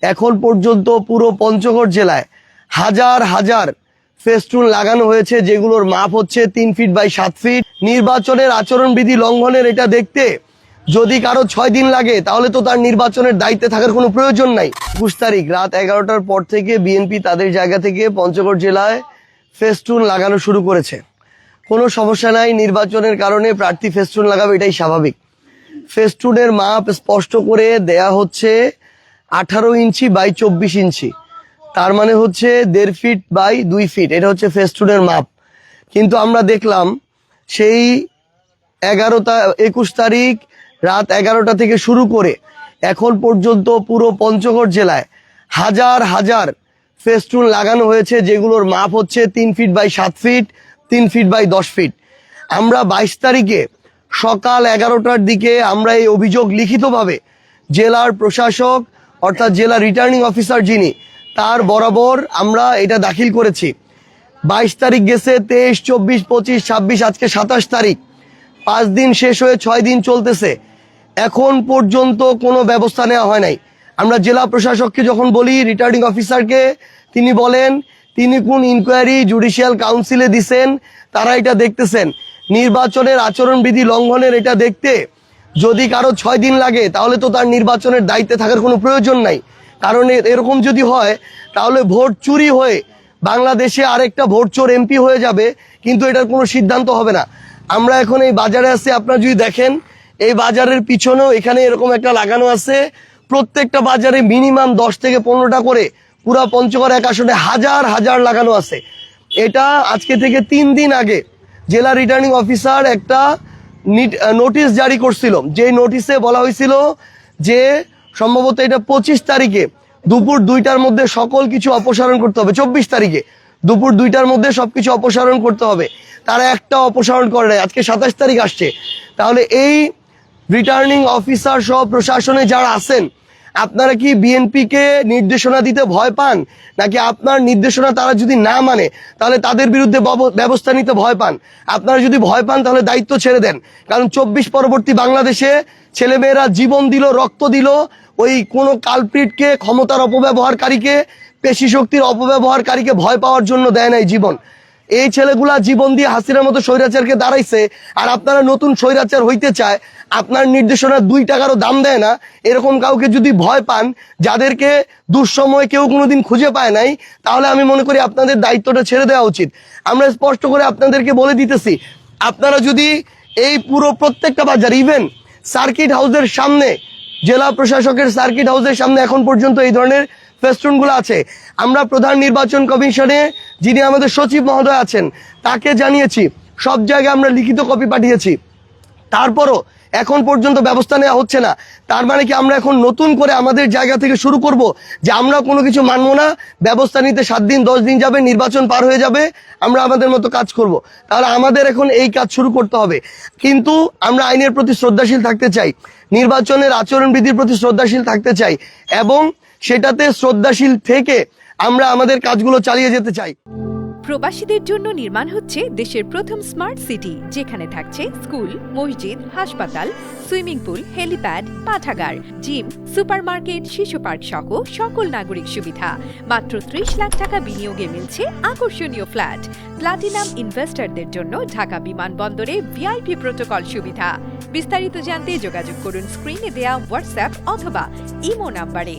এখন পর্যন্ত পুরো পঞ্চগড় জেলায় হাজার হাজার ফেস্টুন লাগানো হয়েছে, যেগুলোর মাপ হচ্ছে 3 ফিট বাই 7 ফিট। নির্বাচনের আচরণবিধি লঙ্ঘনের এটা দেখতে যদি কারো 6 দিন লাগে তাহলে তো তার নির্বাচনের দায়িত্বে থাকার কোনো প্রয়োজন নাই। 21 তারিখ রাত 11টার পর থেকে বিএনপি তাদের জায়গা থেকে পঞ্চগড় জেলায় ফেস্টুন লাগানো শুরু করেছে। কোনো সমস্যা নাই, নির্বাচনের কারণে প্রার্থী ফেস্টুন লাগাবে, এটাই স্বাভাবিক। ফেস্টুনের মাপ স্পষ্ট করে দেয়া হচ্ছে 18 ইঞ্চি বাই 24 ইঞ্চি, তার মানে হচ্ছে 1.5 ফিট বাই 2 ফিট, এটা হচ্ছে ফেস্টুনের মাপ। কিন্তু আমরা দেখলাম সেই 21 তারিখ রাত 11টা থেকে শুরু করে এখন পর্যন্ত পুরো পঞ্চগড় জেলায় হাজার হাজার ফেস্টুন লাগানো হয়েছে, যেগুলোর মাপ হচ্ছে 3 feet by 7 feet, 3 feet by 10 feet. আমরা 22 তারিখে সকাল 11টার দিকে আমরা এই অভিযোগ লিখিতভাবে জেলার প্রশাসক অর্থাৎ জেলা রিটার্নিং অফিসার যিনি, তার বরাবর আমরা এটা দাখিল করেছি। 22 তারিখ গেছে, 23, 24, 25, 26, আজকে 27 তারিখ, 5 দিন শেষ হয়ে 6 দিন চলতেছে, এখন পর্যন্ত কোনো ব্যবস্থা নেওয়া হয় নাই। আমরা জেলা প্রশাসককে যখন বলি, রিটার্নিং অফিসারকে, তিনি বলেন তিনি কোন ইনকোয়ারি জুডিশিয়াল কাউন্সিলে দিছেন, তারা এটা দেখতেছেন। নির্বাচনের আচরণবিধি লঙ্ঘনের এটা দেখতে যদি কারো 6 দিন লাগে তাহলে তো তার নির্বাচনের দায়িত্বে থাকার কোনো প্রয়োজন নাই। কারণ এরকম যদি হয় তাহলে ভোট চুরি হয়ে বাংলাদেশে আরেকটা ভোট চোর এমপি হয়ে যাবে, কিন্তু এটার কোনো সিদ্ধান্ত হবে না। আমরা এখন এই বাজারে আছি, আপনারা যদি দেখেন এই বাজারের পিছনেও এখানে এরকম একটা লাগানো আছে। প্রত্যেকটা বাজারে মিনিমাম 10 থেকে 15টা করে পুরা পঞ্চগড় এক আসনে হাজার হাজার লাগানো আছে। এটা আজকে থেকে 3 দিন আগে জেলা রিটার্নিং অফিসার একটা নোটিশ জারি করছিল, যে নোটিশে বলা হয়েছিল যে সম্ভবত এটা 25 তারিখে দুপুর 2টার মধ্যে সকল কিছু অপসারণ করতে হবে। 24 তারিখে দুপুর 2টার মধ্যে সবকিছু অপসারণ করতে হবে, তারা একটা অপসারণ করে নাই। আজকে 27 তারিখ আসছে, তাহলে এই রিটার্নিং অফিসার সহ প্রশাসনে যারা আছেন, আপনারা কি বিএনপিকে নির্দেশনা দিতে ভয় পান, নাকি আপনার নির্দেশনা তারা যদি না মানে তাহলে তাদের বিরুদ্ধে ব্যবস্থা নিতে ভয় পান? আপনারা যদি ভয় পান তাহলে দায়িত্ব ছেড়ে দেন, কারণ 24 পরবর্তী বাংলাদেশে ছেলেমেয়েরা জীবন দিল, রক্ত দিল, ওই কোনো কালপ্রিটকে, ক্ষমতার অপব্যবহারকারীকে, পেশি শক্তির অপব্যবহারকারীকে ভয় পাওয়ার জন্য দেয় নাই জীবন। এই ছেলেগুলা জীবন দিয়ে হাসিনার মতো স্বৈরাচারকে দাঁড়াইছে, আর আপনারা নতুন স্বৈরাচার হইতে চায়, আপনার নির্দেশনা 2 টাকারও দাম দেয় না, এরকম কাউকে যদি ভয় পান, যাদেরকে দুঃসময়ে কেউ কোনোদিন খুঁজে পায় নাই, তাহলে আমি মনে করি আপনাদের দায়িত্বটা ছেড়ে দেওয়া উচিত। আমরা স্পষ্ট করে আপনাদেরকে বলে দিতেছি, আপনারা যদি এই পুরো প্রত্যেকটা বাজার, ইভেন সার্কিট হাউসের সামনে, জেলা প্রশাসকের সার্কিট হাউসের সামনে এখন পর্যন্ত এই ধরনের ফেস্টুনগুলো আছে। আমরা প্রধান নির্বাচন কমিশনে যিনি আমাদের সচিব মহোদয় আছেন, তাকে জানিয়েছি, সব জায়গায় আমরা লিখিত কপি পাঠিয়েছি, তারপরও এখন পর্যন্ত ব্যবস্থা নেওয়া হচ্ছে না। তার মানে কি আমরা এখন নতুন করে আমাদের জায়গা থেকে শুরু করব যে আমরা কোনো কিছু মানবো না, ব্যবস্থা নিতে 7 দিন 10 দিন যাবে, নির্বাচন পার হয়ে যাবে, আমরা আমাদের মতো কাজ করব? তাহলে আমাদের এখন এই কাজ শুরু করতে হবে। কিন্তু আমরা আইনের প্রতি শ্রদ্ধাশীল থাকতে চাই, নির্বাচনের আচরণবিধির প্রতি শ্রদ্ধাশীল থাকতে চাই, এবং সেটাতে শ্রদ্ধাশীল থেকে আমরা আমাদের কাজগুলো চালিয়ে যেতে চাই। প্রবাসীদের জন্য নির্মাণ হচ্ছে দেশের প্রথম স্মার্ট সিটি, যেখানে থাকছে স্কুল, মসজিদ, হাসপাতাল, সুইমিং পুল, হেলিপ্যাড, পাঠাগার, জিম, সুপারমার্কেট, শিশু পার্ক সহ সকল নাগরিক সুবিধা। মাত্র 30 লাখ টাকা বিনিয়োগে মিলছে আকর্ষণীয় ফ্ল্যাট। প্লাটিনাম ইনভেস্টরদের জন্য ঢাকা বিমানবন্দরে ভিআইপি প্রোটোকল সুবিধা। বিস্তারিত জানতে যোগাযোগ করুন স্ক্রিনে দেয়া হোয়াটসঅ্যাপ অথবা ইমো নাম্বারে।